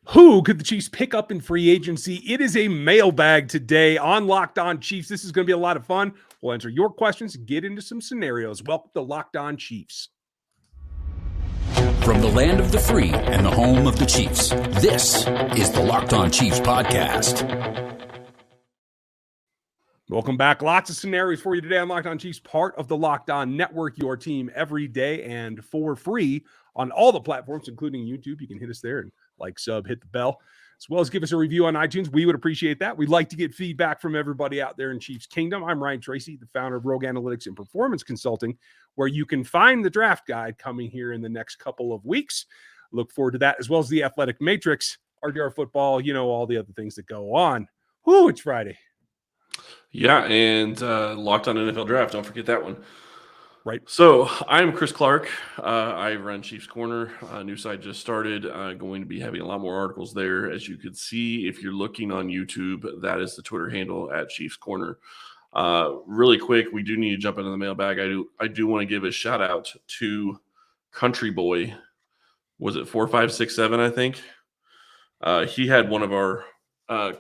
Who could the Chiefs pick up in free agency? It is a mailbag today on Locked On Chiefs. This is going to be a lot of fun. We'll answer your questions and get into some scenarios. Welcome to Locked On Chiefs. From the land of the free and the home of the Chiefs, this is the Locked On Chiefs podcast. Welcome back. Lots of scenarios for you today on Locked On Chiefs, part of the Locked On Network, your team every day and for free on all the platforms, including YouTube. You can hit us there and like, sub, hit the bell, as well as give us a review on iTunes. We would appreciate that. We'd like to get feedback from everybody out there in Chiefs Kingdom. I'm Ryan Tracy, the founder of Rogue Analytics and Performance Consulting, where you can find the draft guide coming here in the next couple of weeks. Look forward to that, as well as the Athletic Matrix, RDR football, all the other things that go on. Whoo, it's Friday. Yeah, and Locked On NFL Draft. Don't forget that one. Right. So I'm Chris Clark. I run Chiefs Corner. New site just started. Going to be having a lot more articles there. As you could see, if you're looking on YouTube, that is the Twitter handle at Chiefs Corner. Really quick, we do need to jump into the mailbag. I do want to give a shout out to Country Boy. Was it 4567? I think he had one of our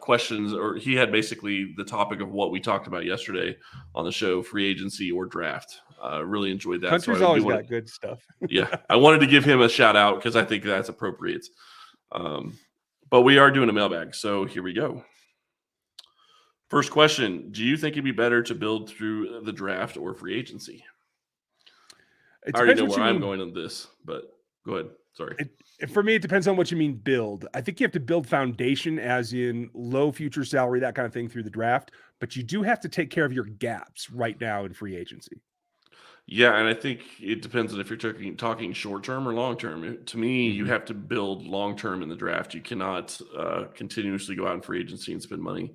questions, or he had basically the topic of what we talked about yesterday on the show, free agency or draft. Really enjoyed that. Country's so always got good stuff. Yeah, I wanted to give him a shout out because I think that's appropriate. But we are doing a mailbag, so here we go. First question: do you think it'd be better to build through the draft or free agency? I already know where I'm going on this, but go ahead. Sorry. For me, it depends on what you mean build. I think you have to build foundation, as in low future salary, that kind of thing, through the draft. But you do have to take care of your gaps right now in free agency. Yeah, and I think it depends on if you're talking short-term or long-term. To me, you have to build long-term in the draft. You cannot continuously go out in free agency and spend money.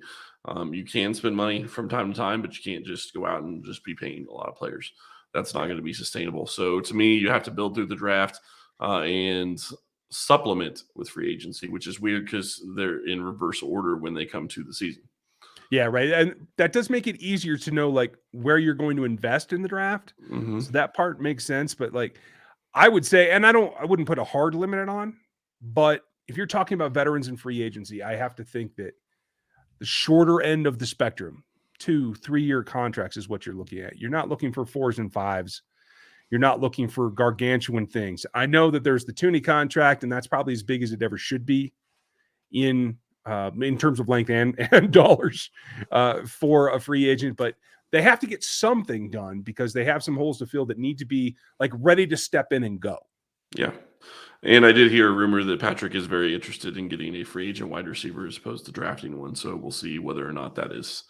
You can spend money from time to time, but you can't just go out and just be paying a lot of players. That's not going to be sustainable. So to me, you have to build through the draft and supplement with free agency, which is weird because they're in reverse order when they come to the season. Yeah, right. And that does make it easier to know like where you're going to invest in the draft. Mm-hmm. So that part makes sense. But like I would say, and I wouldn't put a hard limit on, but if you're talking about veterans and free agency, I have to think that the shorter end of the spectrum, 2-3 year contracts is what you're looking at. You're not looking for 4s and 5s. You're not looking for gargantuan things. I know that there's the Tooney contract, and that's probably as big as it ever should be in terms of length and dollars for a free agent. But they have to get something done because they have some holes to fill that need to be like ready to step in and go. Yeah. And I did hear a rumor that Patrick is very interested in getting a free agent wide receiver as opposed to drafting one. So we'll see whether or not that is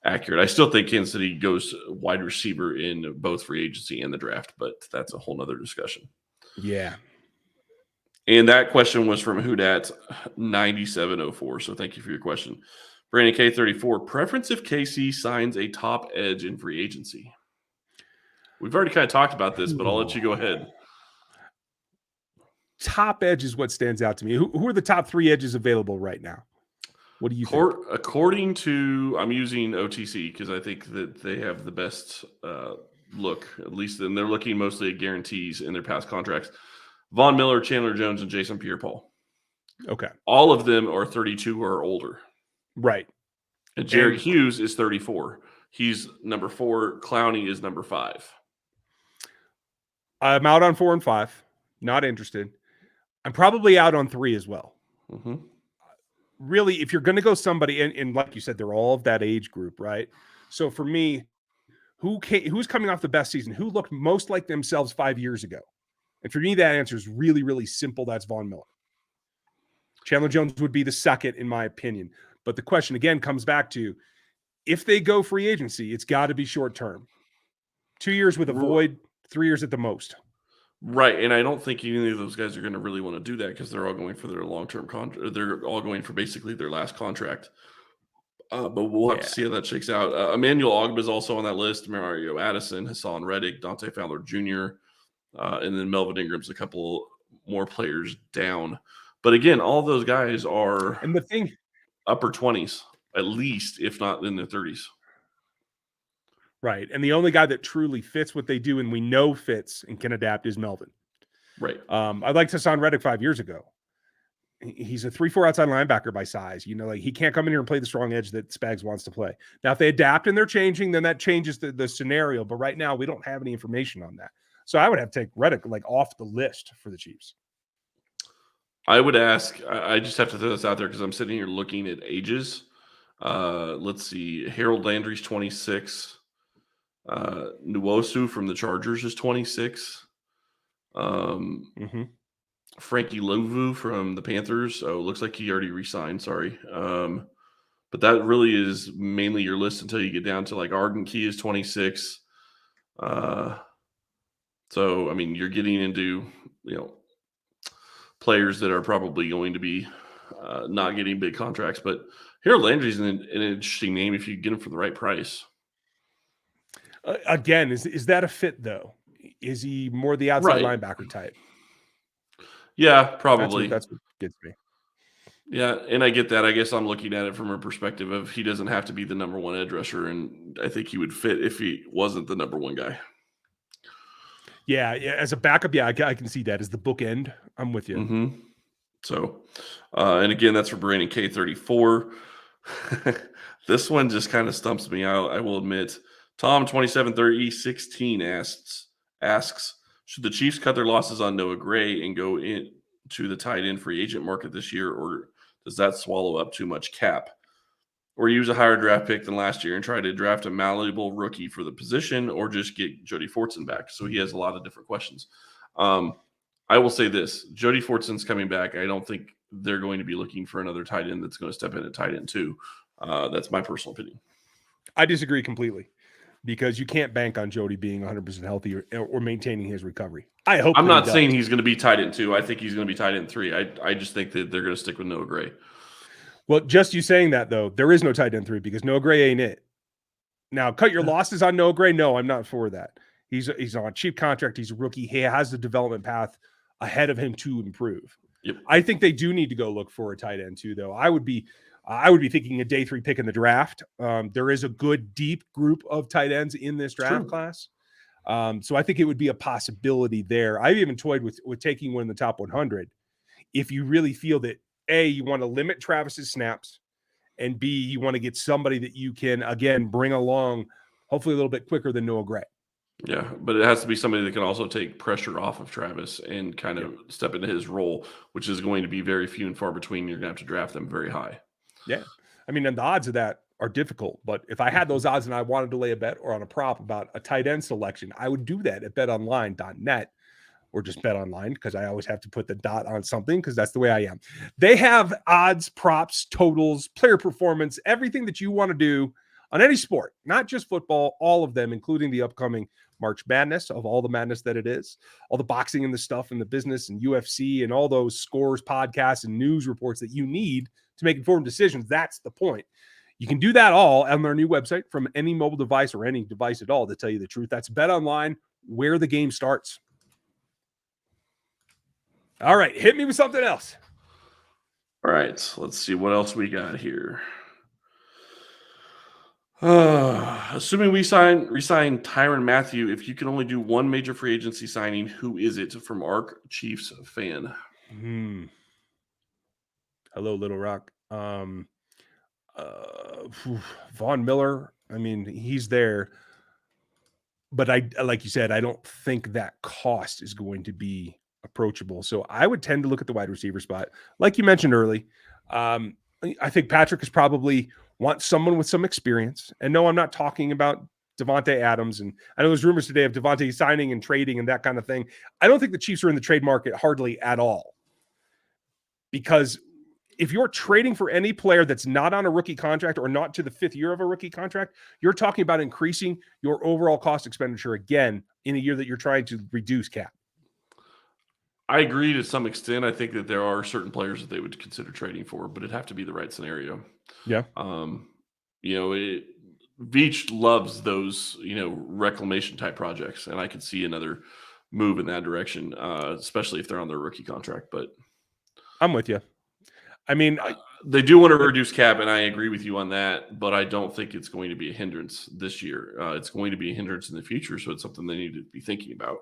accurate. I still think Kansas City goes wide receiver in both free agency and the draft, but that's a whole nother discussion. Yeah. And that question was from Hoodat 9704. So thank you for your question. Brandon K34, preference if KC signs a top edge in free agency? We've already kind of talked about this, but I'll let you go ahead. Top edge is what stands out to me. Who are the top 3 edges available right now? What do you think? According to, I'm using OTC because I think that they have the best look, at least, and they're looking mostly at guarantees in their past contracts. Von Miller, Chandler Jones, and Jason Pierre-Paul. Okay. All of them are 32 or older. Right. And Jared Hughes is 34. He's number 4. Clowney is number 5. I'm out on 4 and 5. Not interested. I'm probably out on 3 as well. Mm-hmm. Really, if you're going to go somebody, and like you said, they're all of that age group, right? So for me, who's coming off the best season? Who looked most like themselves 5 years ago? And for me, that answer is really, really simple. That's Von Miller. Chandler Jones would be the second, in my opinion. But the question, again, comes back to, if they go free agency, it's got to be short term. 2 years with a void, 3 years at the most. Right, and I don't think any of those guys are going to really want to do that because they're all going for their long-term contract. They're all going for basically their last contract. But we'll have to see how that shakes out. Emmanuel Ogbah is also on that list. Mario Addison, Hassan Reddick, Dante Fowler Jr., and then Melvin Ingram's a couple more players down. But again, all those guys are upper 20s, at least, if not in their 30s. Right. And the only guy that truly fits what they do and we know fits and can adapt is Melvin. Right. I liked Hassan Reddick 5 years ago. He's a 3-4 outside linebacker by size. Like he can't come in here and play the strong edge that Spags wants to play. Now, if they adapt and they're changing, then that changes the scenario. But right now, we don't have any information on that. So I would have to take Reddick like off the list for the Chiefs. I would ask, I just have to throw this out there because I'm sitting here looking at ages. Let's see. Harold Landry's 26. Nwosu from the Chargers is 26. Frankie Louvu from the Panthers. Oh, looks like he already re-signed. Sorry. But that really is mainly your list until you get down to like Arden Key is 26. So, I mean, you're getting into, players that are probably going to be not getting big contracts. But Harold Landry's an interesting name if you get him for the right price. Again, is that a fit, though? Is he more the outside linebacker type? Yeah, probably. That's what gets me. Yeah, and I get that. I guess I'm looking at it from a perspective of he doesn't have to be the number one edge rusher, and I think he would fit if he wasn't the number one guy. Yeah, as a backup, I can see that as the bookend. I'm with you. Mm-hmm. So, and again, that's for Brandon K34. This one just kind of stumps me. I will admit. Tom 273016 asks, should the Chiefs cut their losses on Noah Gray and go into the tight end free agent market this year, or does that swallow up too much cap? Or use a higher draft pick than last year and try to draft a malleable rookie for the position, or just get Jody Fortson back? So he has a lot of different questions. I will say this. Jody Fortson's coming back. I don't think they're going to be looking for another tight end that's going to step in at tight end too. That's my personal opinion. I disagree completely. Because you can't bank on Jody being 100% healthy or maintaining his recovery. I'm not saying he's going to be tight end 2. I think he's going to be tight end 3. I just think that they're going to stick with Noah Gray. Well, just you saying that, though, there is no tight end 3 because Noah Gray ain't it. Now, cut your losses on Noah Gray. No, I'm not for that. He's on a cheap contract. He's a rookie. He has the development path ahead of him to improve. Yep. I think they do need to go look for a tight end 2, though. I would be thinking a day 3 pick in the draft. There is a good deep group of tight ends in this draft class. So I think it would be a possibility there. I've even toyed with taking one in the top 100. If you really feel that A, you want to limit Travis's snaps, and B, you want to get somebody that you can, again, bring along hopefully a little bit quicker than Noah Gray. Yeah, but it has to be somebody that can also take pressure off of Travis and kind of step into his role, which is going to be very few and far between. You're going to have to draft them very high. Yeah. I mean, and the odds of that are difficult, but if I had those odds and I wanted to lay a bet or on a prop about a tight end selection, I would do that at betonline.net or just BetOnline because I always have to put the dot on something because that's the way I am. They have odds, props, totals, player performance, everything that you want to do on any sport, not just football, all of them, including the upcoming March Madness of all the madness that it is, all the boxing and the stuff and the business and UFC and all those scores, podcasts, and news reports that you need to make informed decisions. That's the point. You can do that all on their new website from any mobile device or any device at all, to tell you the truth. That's BetOnline, where the game starts. All right, hit me with something else. All right, let's see what else we got here. Assuming we resign Tyrann Mathieu, if you can only do one major free agency signing, who is it? From Arc Chiefs fan. Hello, Little Rock. Von Miller. I mean, he's there, but like you said, I don't think that cost is going to be approachable. So I would tend to look at the wide receiver spot, like you mentioned early. I think Patrick is probably wants someone with some experience. And no, I'm not talking about Devontae Adams. And I know there's rumors today of Devontae signing and trading and that kind of thing. I don't think the Chiefs are in the trade market hardly at all. Because if you're trading for any player that's not on a rookie contract or not to the 5th year of a rookie contract, you're talking about increasing your overall cost expenditure again in a year that you're trying to reduce cap. I agree to some extent. I think that there are certain players that they would consider trading for, but it'd have to be the right scenario. Yeah. Veach loves those, reclamation type projects, and I could see another move in that direction, especially if they're on their rookie contract. But I'm with you. I mean, they do want to reduce cap, and I agree with you on that, but I don't think it's going to be a hindrance this year. It's going to be a hindrance in the future, so it's something they need to be thinking about.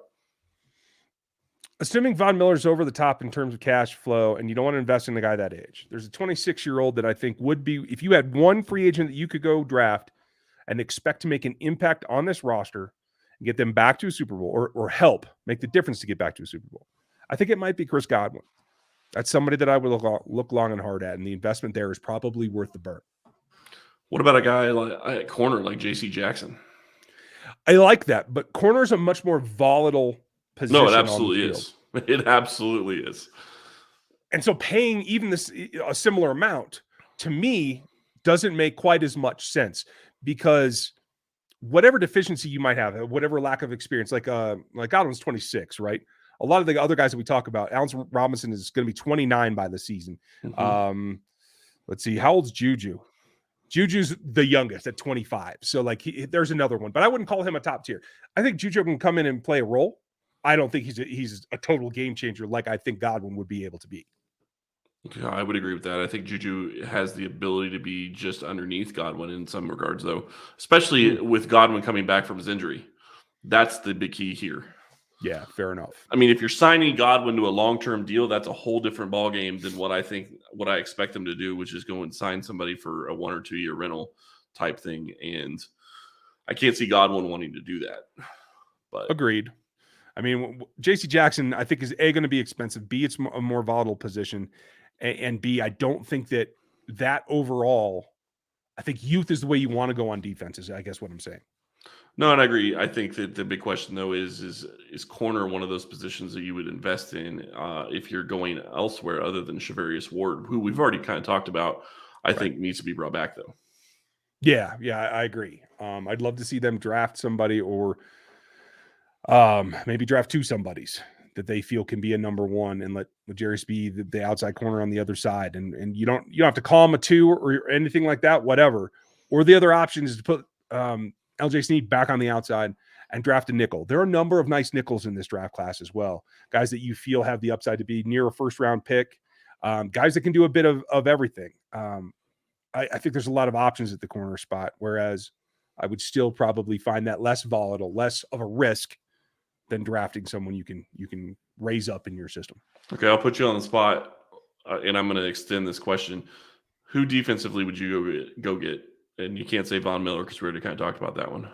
Assuming Von Miller's over the top in terms of cash flow and you don't want to invest in a guy that age, there's a 26-year-old that I think would be, if you had one free agent that you could go draft and expect to make an impact on this roster and get them back to a Super Bowl or help make the difference to get back to a Super Bowl, I think it might be Chris Godwin. That's somebody that I would look long and hard at, and the investment there is probably worth the burn. What about a guy like a corner like J.C. Jackson? I like that, but corner is a much more volatile position. No, it absolutely is. It absolutely is. And so paying even a similar amount to me doesn't make quite as much sense, because whatever deficiency you might have, whatever lack of experience, like Godwin's 26, right? A lot of the other guys that we talk about, Allen Robinson is going to be 29 by the season. Mm-hmm. Let's see, how old's Juju? Juju's the youngest at 25. So there's another one, but I wouldn't call him a top tier. I think Juju can come in and play a role. I don't think he's a total game changer like I think Godwin would be able to be. Yeah, I would agree with that. I think Juju has the ability to be just underneath Godwin in some regards, though, especially with Godwin coming back from his injury. That's the big key here. Yeah, fair enough. I mean, if you're signing Godwin to a long-term deal, that's a whole different ballgame than what I expect them to do, which is go and sign somebody for a 1 or 2 year rental type thing. And I can't see Godwin wanting to do that. But agreed. I mean, J.C. Jackson, I think, is A, going to be expensive. B, it's a more volatile position. And B, I don't think that overall, I think youth is the way you want to go on defenses, I guess what I'm saying. No, and I agree. I think that the big question, though, is corner one of those positions that you would invest in if you're going elsewhere other than Shavarius Ward, who we've already kind of talked about, I think needs to be brought back, though. Yeah, I agree. I'd love to see them draft somebody or maybe draft 2 somebodies that they feel can be a number 1 and let Jarius be the outside corner on the other side. And you don't have to call him a 2 or anything like that, whatever. Or the other option is to put LJ Snead back on the outside and draft a nickel. There are a number of nice nickels in this draft class as well. Guys that you feel have the upside to be near a first-round pick. Guys that can do a bit of everything. I think there's a lot of options at the corner spot, whereas I would still probably find that less volatile, less of a risk than drafting someone you can raise up in your system. Okay, I'll put you on the spot, and I'm going to extend this question. Who defensively would you go get? And you can't say Von Miller because we already kind of talked about that one.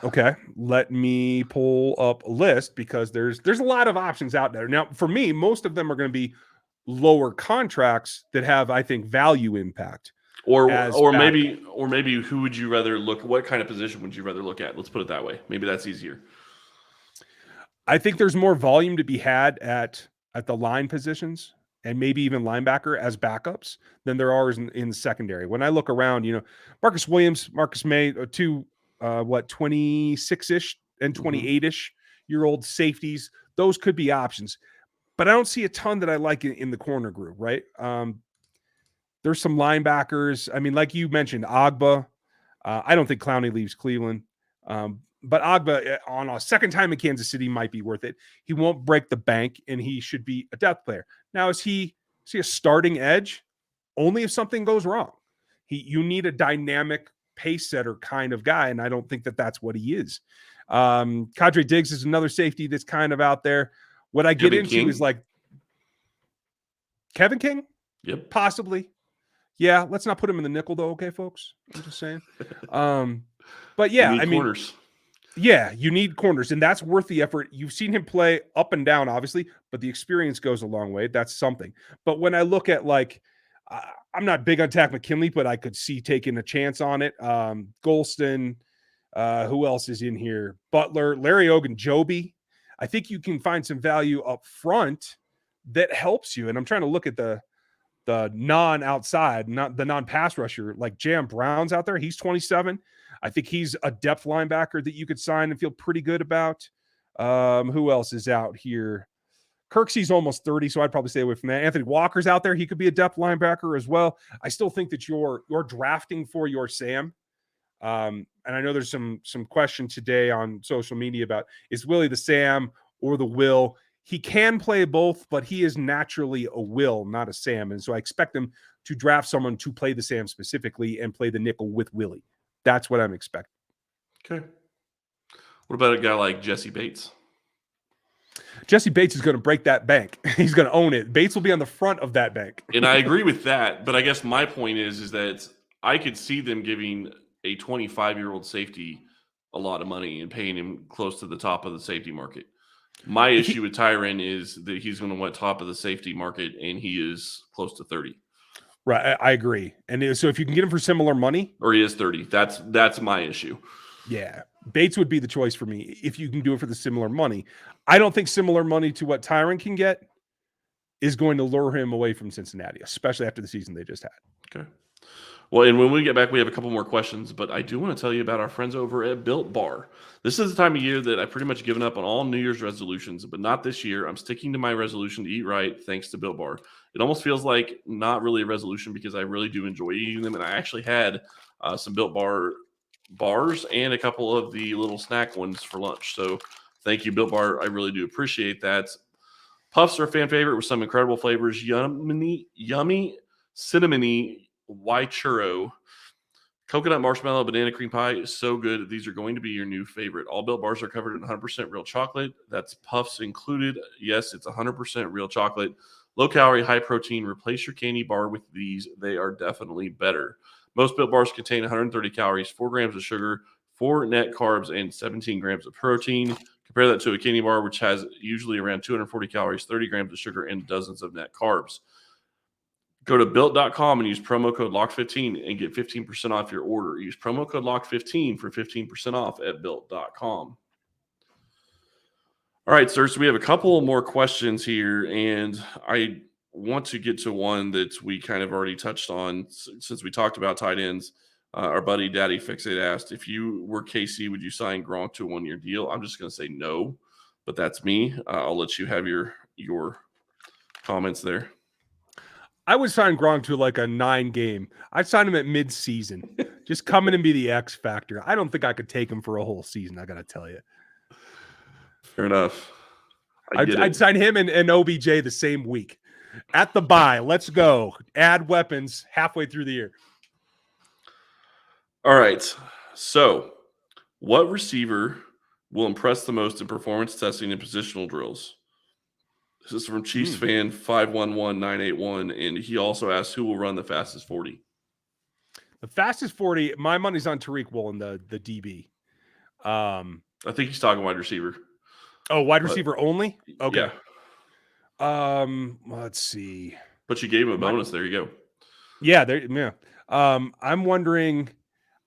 Okay. Let me pull up a list because there's a lot of options out there. Now, for me, most of them are going to be lower contracts that have, I think, value impact. Or maybe who would you rather look? What kind of position would you rather look at? Let's put it that way. Maybe that's easier. I think there's more volume to be had at the line positions and maybe even linebacker as backups than there are in the secondary. When I look around, Marcus Williams, Marcus May, 2 26-ish and 28-ish year old safeties, those could be options. But I don't see a ton that I like in the corner group, right? There's some linebackers. I mean, like you mentioned, Agba. I don't think Clowney leaves Cleveland. But Agba on a second time in Kansas City might be worth it. He won't break the bank, and he should be a depth player. Now, is he a starting edge? Only if something goes wrong. You need a dynamic pace setter kind of guy, and I don't think that's what he is. Kadre Diggs is another safety that's kind of out there. What I get into is like Kevin King? Yep. Possibly. Yeah, let's not put him in the nickel, though, okay, folks? I'm just saying. But yeah, I mean, corners. Yeah, you need corners, and that's worth the effort. You've seen him play up and down, obviously, but the experience goes a long way. That's something. But when I look at, I'm not big on Takk McKinley, but I could see taking a chance on it. Golston, who else is in here? Butler, Larry Ogunjobi. I think you can find some value up front that helps you. And I'm trying to look at the non-outside, not the non-pass rusher, like Jam Brown's out there. He's 27. I think he's a depth linebacker that you could sign and feel pretty good about. Who else is out here? Kirksey's almost 30, so I'd probably stay away from that. Anthony Walker's out there. He could be a depth linebacker as well. I still think that you're drafting for your Sam. And I know there's some question today on social media about, is Willie the Sam or the Will? He can play both, but he is naturally a Will, not a Sam. And so I expect him to draft someone to play the Sam specifically and play the nickel with Willie. That's what I'm expecting. Okay. What about a guy like Jesse Bates? Jesse Bates is going to break that bank. He's going to own it. Bates will be on the front of that bank. And I agree with that, but I guess my point is that I could see them giving a 25-year-old safety a lot of money and paying him close to the top of the safety market. My issue with Tyron is that he's going to want top of the safety market, and he is close to 30. Right, I agree. And so if you can get him for similar money, or he is 30, that's my issue. Yeah, Bates would be the choice for me if you can do it for the similar money. I don't think similar money to what Tyron can get is going to lure him away from Cincinnati, especially after the season they just had. Okay. Well, and when we get back, we have a couple more questions, but I do want to tell you about our friends over at Built Bar. This is the time of year that I've pretty much given up on all New Year's resolutions, but not this year. I'm sticking to my resolution to eat right thanks to Built Bar. It almost feels like not really a resolution because I really do enjoy eating them, and I actually had some Built Bar bars and a couple of the little snack ones for lunch. So thank you, Built Bar. I really do appreciate that. Puffs are a fan favorite with some incredible flavors. Yummy, cinnamony, white churro, coconut marshmallow, banana cream pie. So good. These are going to be your new favorite. All Built Bars are covered in 100% real chocolate. That's Puffs included. Yes, it's 100% real chocolate. Low calorie, high protein. Replace your candy bar with these. They are definitely better. Most Built Bars contain 130 calories, 4 grams of sugar, 4 net carbs, and 17 grams of protein. Compare that to a candy bar, which has usually around 240 calories, 30 grams of sugar, and dozens of net carbs. Go to built.com and use promo code LOCK15 and get 15% off your order. Use promo code LOCK15 for 15% off at built.com. All right, sir. So we have a couple more questions here, and I want to get to one that we kind of already touched on since we talked about tight ends. Our buddy Daddy Fixate asked, if you were KC, would you sign Gronk to a 1-year deal? I'm just going to say no, but that's me. I'll let you have your comments there. I would sign Gronk to like a 9-game. I'd sign him at mid-season. Just come in and be the X factor. I don't think I could take him for a whole season, I got to tell you. Fair enough. I'd sign him and OBJ the same week. At the bye, let's go. Add weapons halfway through the year. All right. So, what receiver will impress the most in performance testing and positional drills? This is from Chiefs fan 511981, and he also asked who will run the fastest 40. The fastest 40, my money's on Tariq Woolen, the DB. I think he's talking wide receiver. Oh, wide receiver only? Okay. Yeah. Let's see. But you gave him a bonus. There you go. Yeah, yeah. I'm wondering,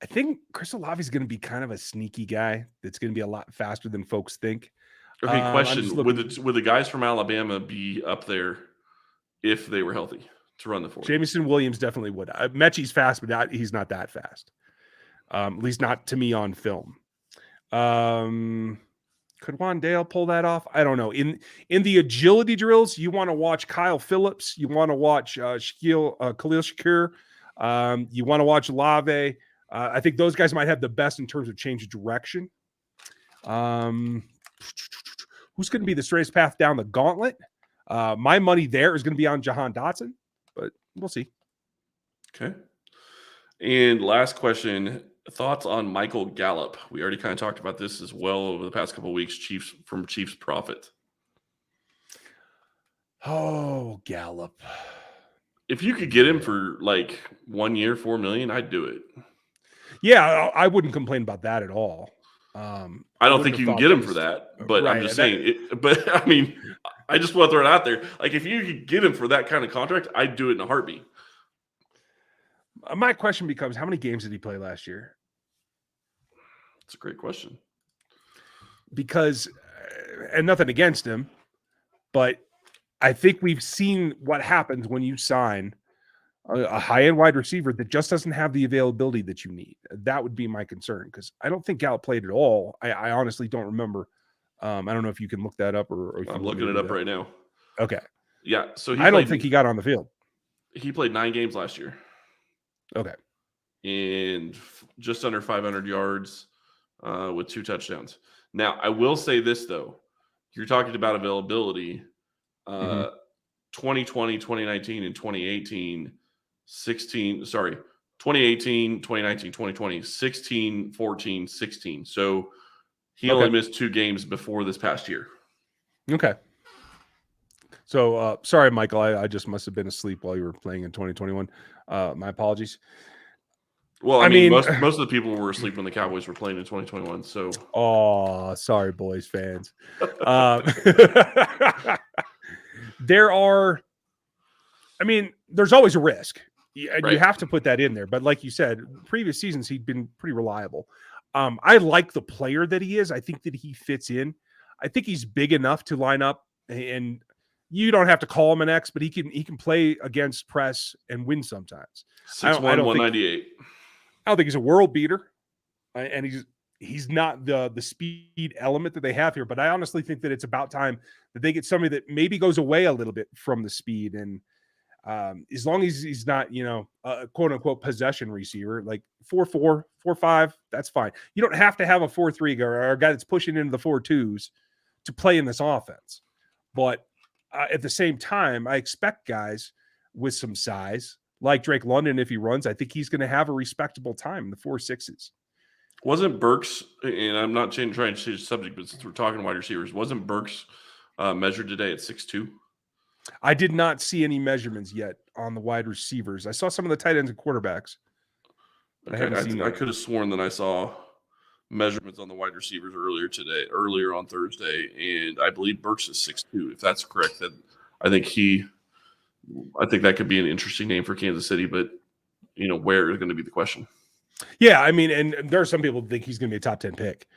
I think Chris Olave is going to be kind of a sneaky guy that's going to be a lot faster than folks think. Okay, question. Would the guys from Alabama be up there if they were healthy to run the 40? Jamison Williams definitely would. Mechie's fast, but he's not that fast. At least not to me on film. Could Wandale pull that off? I don't know. In the agility drills, you want to watch Kyle Phillips. You want to watch Khalil Shakir. You want to watch Olave. I think those guys might have the best in terms of change of direction. Who's going to be the straightest path down the gauntlet? My money there is going to be on Jahan Dotson, but we'll see. Okay. And last question, thoughts on Michael Gallup? We already kind of talked about this as well over the past couple of weeks, Chiefs Profit. Oh, Gallup. If you could get him for like 1 year, $4 million, I'd do it. Yeah, I wouldn't complain about that at all. I don't think you can get him for that, but right, I'm just saying. But I mean, I just want to throw it out there. Like, if you could get him for that kind of contract, I'd do it in a heartbeat. My question becomes, how many games did he play last year? That's a great question. Because, and nothing against him, but I think we've seen what happens when you sign a high-end wide receiver that just doesn't have the availability that you need. That would be my concern, because I don't think Gallup played at all. I honestly don't remember. I don't know if you can look that up or I'm looking it up right now. Okay. Yeah. So I don't think he got on the field. He played 9 games last year. Okay. And just under 500 yards with 2 touchdowns. Now, I will say this, though. You're talking about availability. 2020, 2019, and 2018, 2018, 2019, 2020, 16, 14, 16. So he only missed 2 games before this past year. Okay. So sorry, Michael. I just must have been asleep while you were playing in 2021. My apologies. Well, I mean, most of the people were asleep when the Cowboys were playing in 2021. So, oh, sorry, boys fans. There are. I mean, there's always a risk, and you right. have to put that in there. But like you said, previous seasons he'd been pretty reliable. I like the player that he is. I think that he fits in. I think he's big enough to line up, and you don't have to call him an X, but he can play against press and win sometimes. 6'1", I don't think 198. I don't think he's a world beater, and he's not the speed element that they have here. But I honestly think that it's about time that they get somebody that maybe goes away a little bit from the speed. And as long as he's not, a quote unquote possession receiver, like 4-4, 4-5, that's fine. You don't have to have a 4-3 guy or a guy that's pushing into the 4-2s to play in this offense. But at the same time, I expect guys with some size, like Drake London, if he runs, I think he's going to have a respectable time in the 4.6s. Wasn't Burks, and I'm not trying to change the subject, but since we're talking wide receivers, wasn't Burks measured today at 6'2"? I did not see any measurements yet on the wide receivers. I saw some of the tight ends and quarterbacks. But Okay, I haven't seen I that. could have sworn that I saw measurements on the wide receivers earlier on Thursday, and I believe Burks is 6'2". If that's correct, then I think that could be an interesting name for Kansas City, but where is going to be the question. Yeah, I mean, and there are some people who think he's going to be a top 10 pick.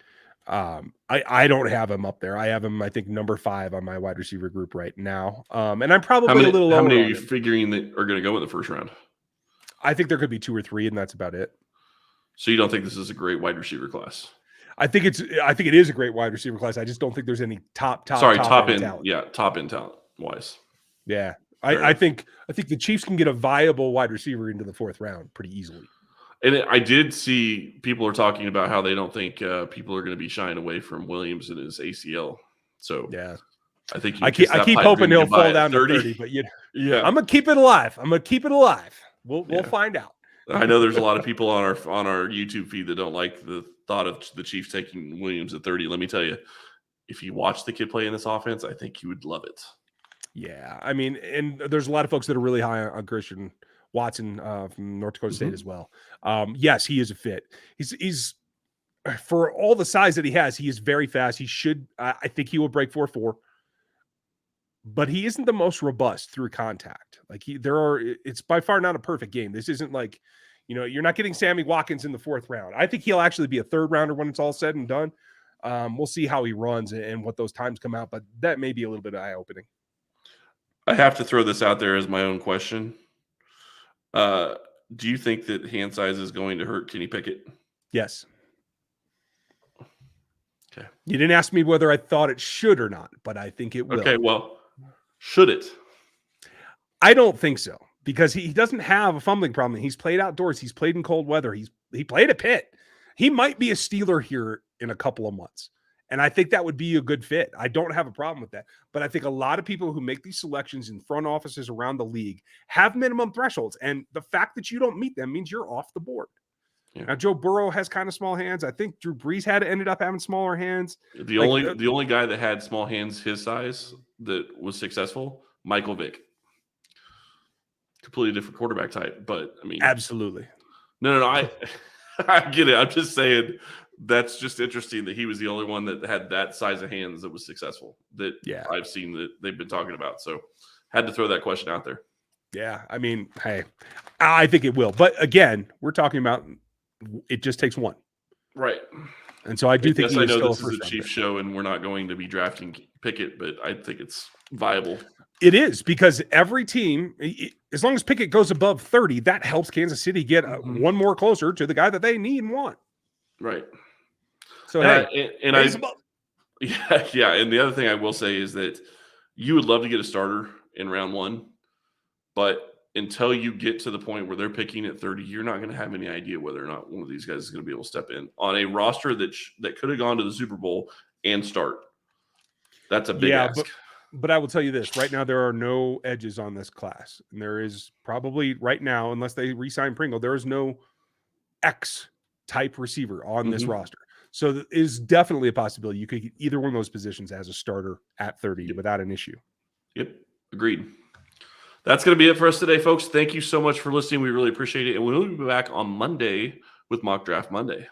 I don't have him up there. I have him, I think, number 5 on my wide receiver group right now. And I'm probably a little lower. How many are you figuring that are going to go in the first round? I think there could be 2 or 3, and that's about it. So you don't think this is a great wide receiver class? I think it is a great wide receiver class. I just don't think there's any top end talent. Yeah, top end talent wise. Yeah. I think the Chiefs can get a viable wide receiver into the 4th round pretty easily. And I did see people are talking about how they don't think people are going to be shying away from Williams and his ACL. So yeah, I think I keep hoping he'll fall down to 30. But yeah, I'm gonna keep it alive. We'll find out. I know there's a lot of people on our YouTube feed that don't like the thought of the Chiefs taking Williams at 30. Let me tell you, if you watch the kid play in this offense, I think you would love it. Yeah, I mean, and there's a lot of folks that are really high on Christian Watson from North Dakota State as well. Yes, he is a fit. He's for all the size that he has, he is very fast. He should, I think he will break 4.4, but he isn't the most robust through contact. Like it's by far not a perfect game. This isn't like, you're not getting Sammy Watkins in the 4th round. I think he'll actually be a 3rd rounder when it's all said and done. We'll see how he runs and what those times come out, but that may be a little bit eye-opening. I have to throw this out there as my own question. Do you think that hand size is going to hurt Kenny Pickett? Yes. Okay. You didn't ask me whether I thought it should or not, but I think it will. Okay, well, should it? I don't think so, because he doesn't have a fumbling problem. He's played outdoors. He's played in cold weather. He played at Pitt. He might be a Steeler here in a couple of months. And I think that would be a good fit. I don't have a problem with that. But I think a lot of people who make these selections in front offices around the league have minimum thresholds. And the fact that you don't meet them means you're off the board. Yeah. Now, Joe Burrow has kind of small hands. I think Drew Brees ended up having smaller hands. The only guy that had small hands his size that was successful, Michael Vick. Completely different quarterback type. But, I mean. Absolutely. No. I get it. I'm just saying – that's just interesting that he was the only one that had that size of hands that was successful that I've seen that they've been talking about. So had to throw that question out there. Yeah. I mean, hey, I think it will. But again, we're talking about it just takes one. Right. And so I do think I know this is a Chiefs show and we're not going to be drafting Pickett, but I think it's viable. It is, because every team, as long as Pickett goes above 30, that helps Kansas City get one more closer to the guy that they need and want. Right. So and the other thing I will say is that you would love to get a starter in round 1, but until you get to the point where they're picking at 30, you're not going to have any idea whether or not one of these guys is going to be able to step in on a roster that could have gone to the Super Bowl and start. That's a big ask. But I will tell you this, right now there are no edges on this class. And there is probably right now, unless they re-sign Pringle, there is no X type receiver on this roster. So it is definitely a possibility you could get either one of those positions as a starter at 30 Yep. without an issue. Yep, agreed. That's going to be it for us today, folks. Thank you so much for listening. We really appreciate it. And we'll be back on Monday with Mock Draft Monday.